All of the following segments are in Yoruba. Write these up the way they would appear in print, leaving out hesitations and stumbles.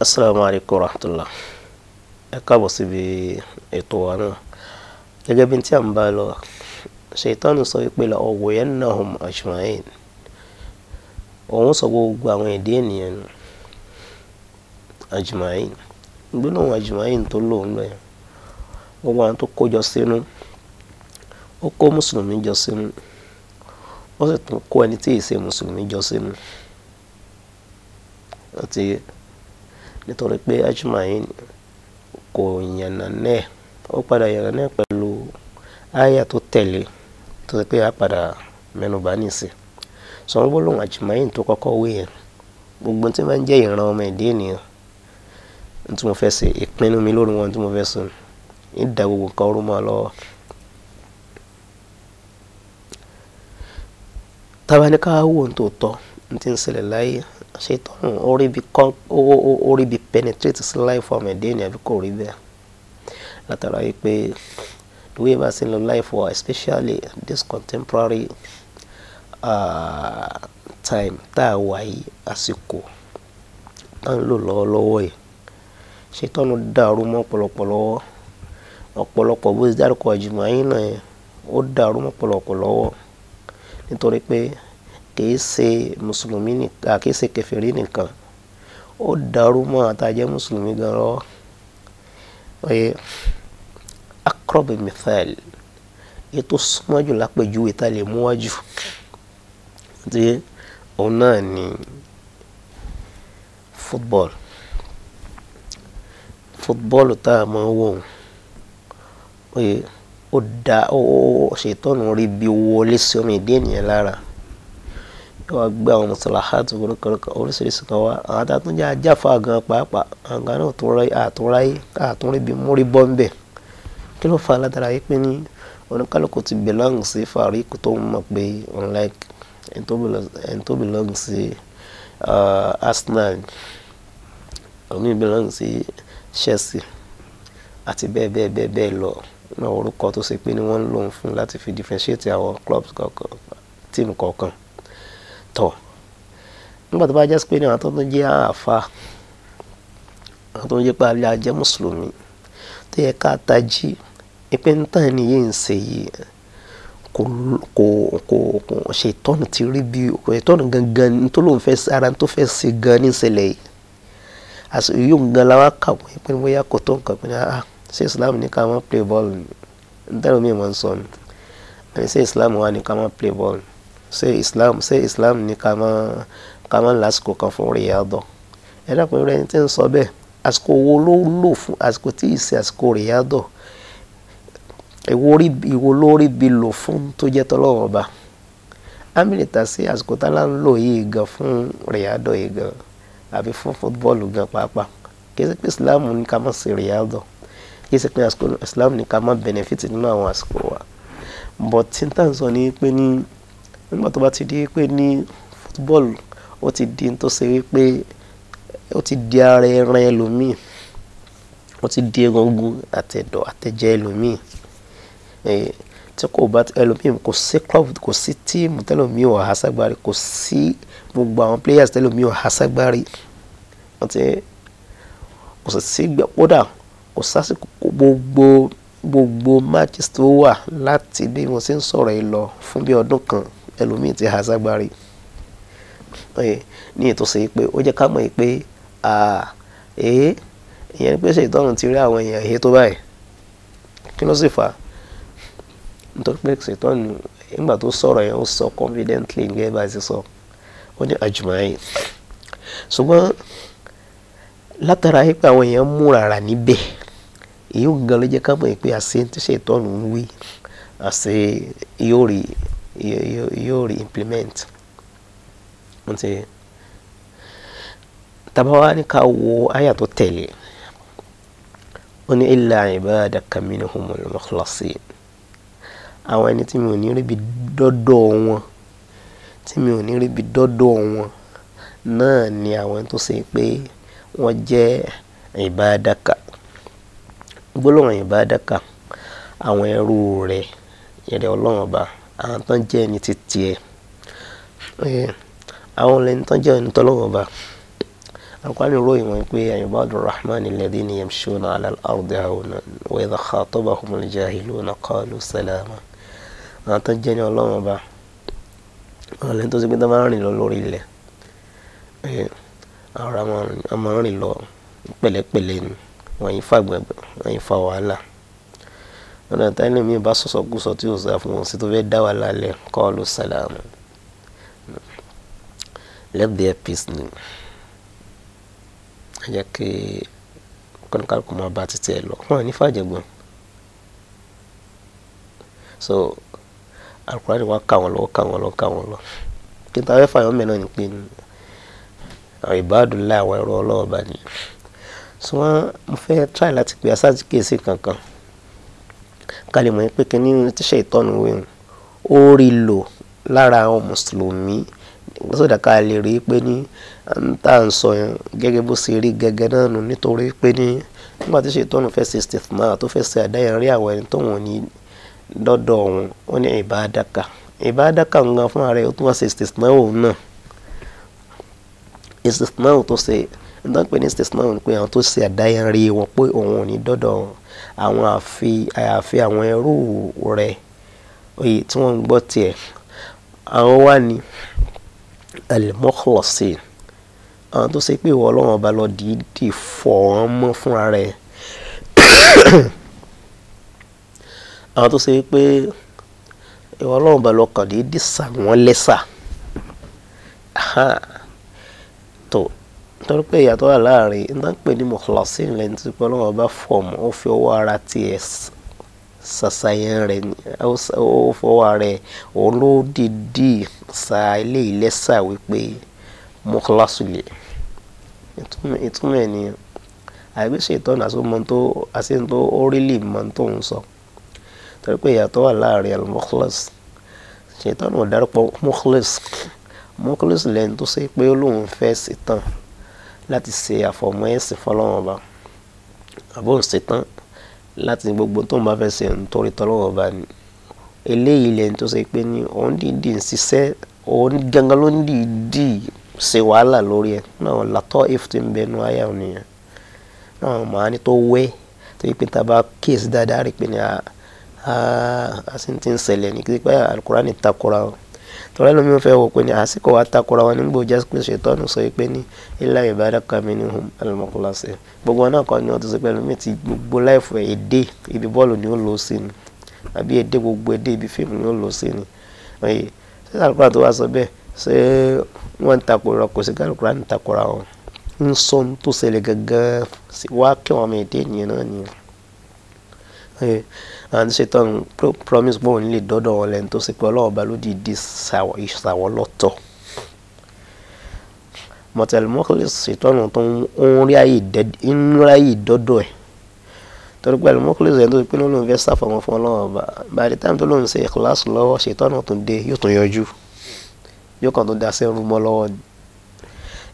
Assalamu alaikum warahmatullah. Ẹ káàbọ̀ síbi ètò wa náà. Gẹ́gẹ́ bí tí a ń bá lọ, Ṣaitánù sọ wípé la ughwiyannahum ajma'in. Òun sọ gbogbo àwọn èdè ènìyàn ajma'in. Gbólóhùn ajma'in tó lò ń lọ yẹn. Gbogbo àwọn tó kójọ sínú. Ó kó Mùsùlùmí jọ sínú. Ó sì tún kó ẹni tí ì ṣe Mùsùlùmí jọ sínú. Nítorí pé ajma'in kò yànnà náà, ó padà yànnà náà pẹ̀lú àyà tó tẹ̀lé tó ṣe pé a padà mẹ́nubà nísìn. Sọ gbólóhùn ajma'in tó kọ́kọ́ wí yẹn, gbogbo tí máa ń jẹ́ ìran ọmọ ẹ̀dá ènìyàn tí mo fẹ́ ṣe ìpinnu mi lórí wọn tí mo fẹ́ sọ ní ìdá gbogbo nǹkan ọrú mọ́ lọ́wọ́. Tábà ní ká wò ní tòótọ́ ní tí ń ṣẹlẹ̀ láyé, Ṣaitánù orí bí penetrate sí life ọmọ ẹ̀dá ènìyàn àbí kò rí bẹ́ẹ̀. Látara yìí pé the way bá ṣe ń lọ life wa, especially this contemporary time tá a wà yìí, àsìkò tá ń lò lọ́wọ́lọ́wọ́ yìí, Ṣaitánù dàrú mọ́ ọ̀pọ̀lọpọ̀ lọ́wọ́. Ọ̀pọ̀lọpọ̀ bó ṣe dárúkọ ajma'in náà yẹn, ó dàrú mọ́ ọ̀pọ̀lọpọ̀ lọ́wọ́. Nítorí pé kìí ṣe Mùsùlùmí nìkan, kìí ṣe kèfèrí nìkan, ó dàrú mọ́ àtàjẹ́ Mùsùlùmí gan lọ́wọ́. Aqrab mithal, èyí tó súnmọ́ jù lápèjúwe tá lè mú wájú tí òun náà ni football tá a máa ń wò ó dá Ṣaitánù rí bí wọlé sí ọmọ ìdí ènìyàn lára. Yóò wá gbé àwọn mùsàláhàtì oríṣiríṣi kan wá. Àwọn àtàtúnjẹ ajáfa gan pàápàá àǹgá náà àtúnrí bí múrí bọ́ ń bẹ̀. Kí ló fà látara yìí pé ní oníkálukú ti belong sí fàríkù tó ń mọ̀ pé unlike ẹni tó belong sí Arsenal, omi belong sí Chelsea àti bẹ́ẹ̀ lọ. Náà orúkọ tó ṣe pé ní wọ́n ń lò fún láti fi differentiate àwọn clubs kọ̀ọ̀kan, team kọ̀ọ̀kan. Tọ́ nígbà tó bá jẹ́ pé ní àwọn tó ń jẹ́ àáfà, àwọn tó ń jẹ́ pé alẹ́ ajẹ́ Mùsùlùmí tó yẹ ká tají pé ní tàn ní yìí ń ṣe yìí kò Ṣaitánù ti rí bí Ṣaitánù gangan tó lóun fẹ́ ara tó fẹ́ ṣe gan ní ìṣẹ̀lẹ̀ yìí. Àṣọ yóò gan la wá kàwé pé bóyá kò tó nǹkan pé ní ṣé Islam ní ká máa play ball ní tẹ́lẹ̀ mi máa ń sọ ní ṣé Islam wà ní ká máa play ball, ṣé Islam ní ká máa lásìkò kan fún riyadọ. Ẹ dákun rẹ ní tí ń sọ bẹ́ẹ̀, àsìkò wo ló lò fún àsìkò tí ì ṣe àsìkò riyadọ? Ìwo lórí bí lò fún tó jẹ́ tọ́lọ́wọ́ ọba. Amílẹ̀ta sí àsìkò tá là ń lò yìí gan fún riyadọ yìí gan àbí fún football gan pàápàá. Kì í ṣe pé Islam ní ká máa ṣe riyadọ, kì í ṣe pé Islam ní ká máa benefit nínú àwọn àsìkò wa. But tí n tàn sọ ní pé ní nígbà tó bá ti di pé ní football ó ti di tó ṣe wípé ó ti di ara ẹran ẹlòmíì, ó ti di egungun àtẹ̀dọ̀ àtẹ̀jẹ̀ ẹlòmíì. Tí kò bá ẹlòmíì kò sí club, kò sí team tẹ́lòmíì ò há ságbárí, kò sí gbogbo àwọn players tẹ́lòmíì ò há ságbárí. Kò sí kódà kò sásìkò gbogbo matches tó wà láti bí wọ́n ṣe ń sọ̀rọ̀ yìí lọ fún bí ọdún kan ẹlòmíì ti há ságbárí. Ní ètò ṣe pé ó jẹ́ ká mọ̀ pé ìyẹn pé Ṣaitánù ti rí àwọn èèyàn èyí tó báyìí. Kí ló sì fà á? Nítorí pé Ṣaitánù nígbà tó sọ̀rọ̀ yẹn ó sọ confidently gẹ́gẹ́ bá ṣe sọ, ó ní ajma'in. Ṣùgbọ́n látara yìí pé àwọn èèyàn múra rà níbẹ̀, èyí ò gan ló jẹ́ ká mọ̀ pé àṣẹ tí Ṣaitánù ń wí àṣẹ yóò rí implement. Tàbá wá ní ká wo àyà tó tẹ̀lé, ó ní illa ibadaka minhumul mukhlasin. Àwọn ẹni tí mi ò ní rí bí dọ́dọ̀ wọn, náà ni àwọn tó ṣe pé wọ́n jẹ́ ibadaka. Gbólóhùn ibadaka, àwọn ẹrú rẹ̀ yẹ̀rẹ̀ Ọlọ́run ọba, àwọn tó ń jẹ́ ẹni títí ẹ̀. Àwọn ẹni tó ń jẹ́ ẹni tọ́lọ́run ọba, Al-Qur'an ròyìn wọn pé ibadur rahmani alladhina yamshuna ala al-ardi hawnan wa idha khatabahumul jahiluna qalu salama. Àwọn tó jẹ́ ní Ọlọ́run Ọba àwọn lẹ́yìn tó ṣe pé tó máa ń rìn lọ lórí ilẹ̀ ara máa ń rìn lọ pẹ̀lẹ́pẹ̀lẹ́ ni wọ́n yìí fàgbẹ̀gbẹ̀ wọ́n yìí fa wàhálà. Ọ̀nà táyé mi bá sọ̀sọ̀kúsọ tí ò sá fún wọn sí tó fẹ́ dá wàhálà lẹ̀ qalu salama. Let there peace ni. Jẹ́ kí kọ́nìkàlùkù máa bá títí ẹ lọ wọ́n ní fàjẹ̀gbọ́n. So Al-Qur'an wa ká wọn lọ kí n ta fẹ́ fàyọ́ mẹ́rin ni pé àwọn ìbádùnlá àwọn ẹ̀rọ Ọlọ́run Ọba ni. So mo fẹ́ try láti pe asákìyèsí kankan ká lè mọ̀ pé kí ní tíṣẹ́ ìtọ́nu wíwọ̀n ó rí lò lára àwọn mùsùlùmí sódà ká lè rí pé ní tá à ń sọ yẹn gẹ́gẹ́ bó ṣe rí gẹ́gẹ́ náà nù nítorí pé ní nígbà tí ṣètọ́nù fẹ́ ṣe istithna tó fẹ́ ṣe àdáyẹnrí àwọn ẹni tó wọ́n ní dọ́dọ̀ wọn ó ní ìbádàkà nǹkan fún ara ẹ̀ ó tún wá ṣe istithna òun náà istithna tó ṣe nítorí pé ní istithna òun pé àwọn tó ṣe àdáyẹnrí wọn pé òun ò ní dọ́dọ̀ wọn àwọn àyàfi àwọn ẹrú rẹ̀ oyè tí wọ́n ń gbọ́ tiẹ̀ àwọn wà ní al-mukhlasin àwọn tó ṣe pé ìwọ Ọlọ́run Ọba lọ dìídì fọ̀ wọ́n mọ́ fúnra rẹ̀ àwọn tó ṣe pé ìwọ Ọlọ́run Ọba lọ kàn dìídì sà wọ́n lẹ́sà tó nítorí pé ìyàtọ̀ wà láàrin nígbà pé ní mukhlasin lẹ́ni tí pé Ọlọ́run Ọba fọ̀ mọ́ ó fi ọwọ́ ara tiẹ̀ sàṣàyàn rẹ̀ ó fọwọ́ rẹ̀ òun ló dìídì sa ilé ìlẹ́sà wípé mukhlasulẹ̀ ìtumọ̀ ẹ̀ ni àìgbésẹ̀ ìtọ́nà àti tó orílẹ̀ mọ́ tó ń sọ torí pé ìyàtọ̀ wà láàrin al-mukhlas ṣètọ́nà ò dárúkọ mukhlas lẹ́nu tó ṣe pé olóhùn fẹ́ ṣetán láti ṣe àfọ̀mọ́ ẹ̀sìn fọlọ́wọ́n Ọba àbó ń ṣetán láti gbogbo tó ń bá fẹ́ ṣe nítorí tọ́lọ́wọ́n Ọba ni eléyìí lẹ́nu tó ṣe pé ní òun dìídì ń ṣiṣẹ́ òun gangan ló ń dìídì ṣe wàhálà lórí ẹ̀ náà látọ̀ ìfúté ń bẹnu ayé àwọn ènìyàn náà màá ní tó wẹ́ tó yí pé tá a bá kíyèsí dáadáa rí pé ní àti ti ń ṣẹlẹ̀ ní kí pé Al-Qur'ani takora wọn tọ́lá lómi fẹ́ wọ pé ní àsìkò wa takora wọn nígbò jẹ́ pé ṣètọ́nù sọ pé ní illa ibadaka minhum al-mukhlasin gbogbo náà kọ́ ni wọ́n ti sọ pé lómi ti gbogbo láìfọ̀ èdè ibi bọ́ọ̀lù ni ó lò sí ni àbí èdè gbogbo èdè ibi fíìmù ni ó lò sí ni ṣé Al-Qur'an tó wá sọ bẹ́ẹ̀ ṣé wọ́n ń takora kò sí Al-Qur'an takora wọn ń sọ tó ṣẹlẹ̀ gẹ́gẹ́ wá kí wọ́n mọ̀ èdè ènìyàn náà nìyẹn and Satan promise pé òun lè dọ́dọ̀ wọn lẹ́nu tó ṣe pé Ọlọ́run Ọba ló dìídì ṣàwọ̀ lọ́tọ̀ mọ̀tẹ́lì mukhlis Satan tó ń rí ààyè dọ́dọ̀ ẹ̀ torí pé al-mukhlis ẹ̀ tó ṣe pé lóun fẹ́ ṣàfọ̀mọ́ fún Ọlọ́run Ọba by the time tó lóun ṣe ikhlas lọ́wọ́ Satan tó dé yóò tún yọjú yóò kàn tó dá sẹ́rù mọ́ lọ́wọ́ ni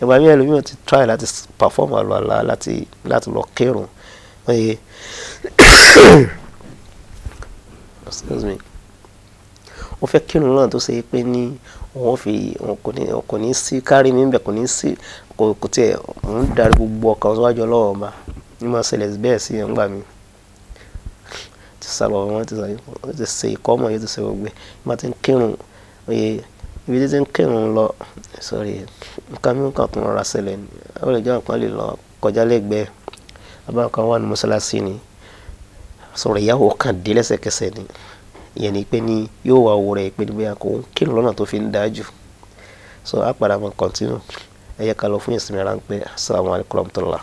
ìgbà mi ẹlòmíràn ti try láti perform àlùwàlá láti lọ kírun excuse me wọ́n fẹ́ kírun náà tó ṣe pé ní wọ́n kò ní sí kárí mi bẹ̀ kò ní sí kò tiẹ̀ ń darí gbogbo ọkàn síwájú Ọlọ́run Ọba ní máa ṣẹlẹ̀ bẹ́ẹ̀ sí ẹ̀ ń gbà mí ti sàlọ̀ wọn ti ṣe ìkọ́mọ̀ yóò ti ṣe gbogbo ẹ̀ máa ti ń kírun ibi tí ń kírun lọ sorry nǹkan mi kan tó ń ra ṣẹlẹ̀ ni ó lè jẹ́ nǹkan lè lọ kọjá lẹ́gbẹ̀ẹ́ abáwọn kan wà ní mọ́ṣáláṣí ni sọ̀rọ̀ ìyàwó kan dé lẹ́sẹ̀kẹsẹ̀ ni ìyẹn ni pé ní yóò wá owó rẹ̀ pé ní bóyá kò ń kírun lọ́nà tó fi ń dájú so á padà mọ́ continue ẹ yẹ ká lọ fún ìsinmi ráńpẹ́ assalamu alaikum warahmatullah.